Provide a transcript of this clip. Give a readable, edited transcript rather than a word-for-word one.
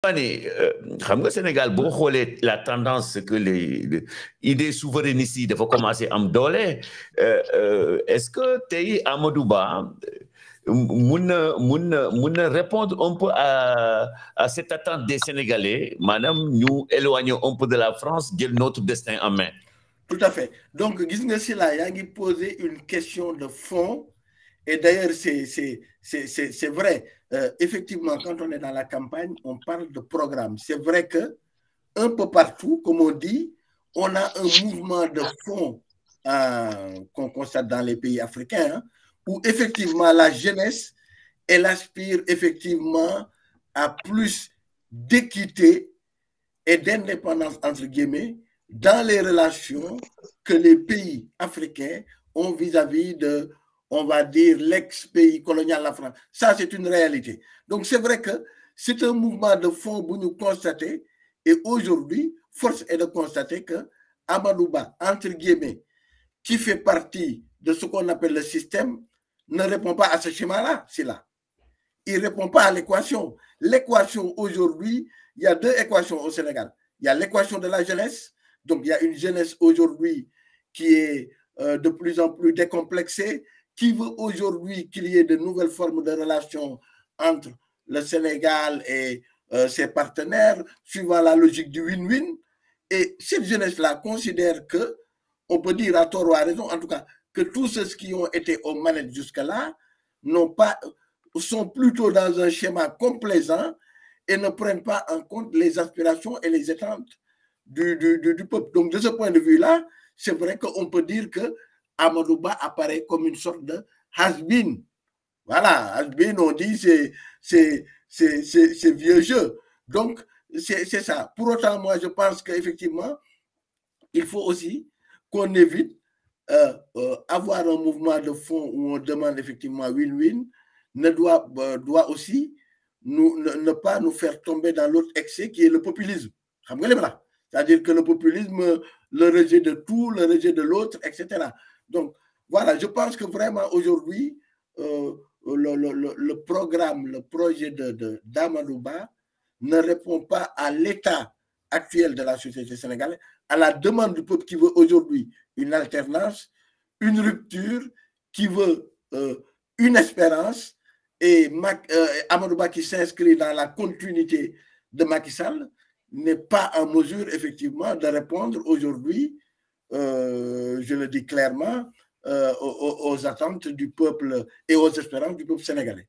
xam nga Sénégal boo xoolee la tendance que les idées souverainistes yi dafa commencer am doole est-ce que tey Amadou Ba mun na répondre un peu à cette attente des Sénégalais maanaam ñu éloigner un peu de la France jël notre destin en main. Tout à fait. Donc, gis nga si là, yaa ngi poser une question de fond. Et d'ailleurs, c'est vrai. Effectivement, quand on est dans la campagne, on parle de programme. C'est vrai que un peu partout, comme on dit, on a un mouvement de fond qu'on constate dans les pays africains, hein, où effectivement la jeunesse, elle aspire effectivement à plus d'équité et d'indépendance, entre guillemets, dans les relations que les pays africains ont vis-à-vis de, on va dire, l'ex-pays colonial, la France. Ça, c'est une réalité. Donc, c'est vrai que c'est un mouvement de fond pour nous constater. Et aujourd'hui, force est de constater que Amadou Ba, entre guillemets, qui fait partie de ce qu'on appelle le système, ne répond pas à ce schéma-là, c'est là. Il ne répond pas à l'équation. L'équation aujourd'hui, il y a deux équations au Sénégal. Il y a l'équation de la jeunesse. Donc, il y a une jeunesse aujourd'hui qui est de plus en plus décomplexée, qui veut aujourd'hui qu'il y ait de nouvelles formes de relations entre le Sénégal et ses partenaires, suivant la logique du win-win. Et cette jeunesse-là considère que, on peut dire à tort ou à raison, en tout cas, que tous ceux qui ont été aux manettes jusque-là sont plutôt dans un schéma complaisant et ne prennent pas en compte les aspirations et les attentes du peuple. Donc, de ce point de vue-là, c'est vrai qu'on peut dire que Amadou Ba apparaît comme une sorte de has-been. Voilà, has-been, on dit, c'est vieux jeu. Donc, c'est ça. Pour autant, moi, je pense qu'effectivement, il faut aussi qu'on évite avoir un mouvement de fond où on demande effectivement win-win, doit aussi ne pas nous faire tomber dans l'autre excès qui est le populisme. C'est-à-dire que le populisme, le rejet de tout, le rejet de l'autre, etc. Donc, voilà, je pense que vraiment aujourd'hui, le programme, le projet d'Amadou Ba ne répond pas à l'état actuel de la société sénégalaise, à la demande du peuple qui veut aujourd'hui une alternance, une rupture, qui veut une espérance, et Amadou Ba qui s'inscrit dans la continuité de Macky Sall n'est pas en mesure effectivement de répondre aujourd'hui, je le dis clairement, aux attentes du peuple et aux espérances du peuple sénégalais.